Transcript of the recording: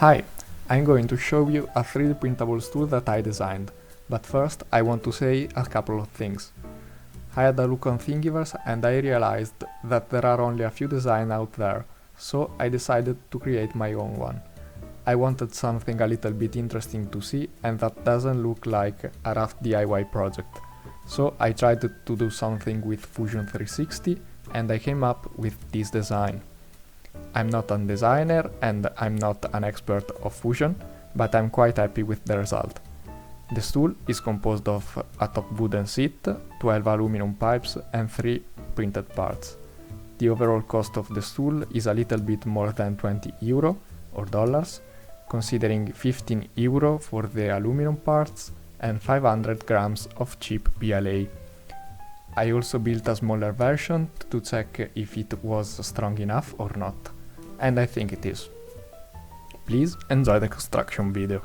Hi, I'm going to show you a 3D printable stool that I designed, but first I want to say a couple of things. I had a look on Thingiverse and I realized that there are only a few designs out there, so I decided to create my own one. I wanted something a little bit interesting to see and that doesn't look like a rough DIY project. So I tried to do something with Fusion 360 and I came up with this design. I'm not a designer and I'm not an expert of Fusion, but I'm quite happy with the result. The stool is composed of a top wooden seat, 12 aluminum pipes and 3 printed parts. The overall cost of the stool is a little bit more than €20 or dollars, considering €15 for the aluminum parts and 500 grams of cheap PLA. I also built a smaller version to check if it was strong enough or not, and I think it is. Please enjoy the construction video.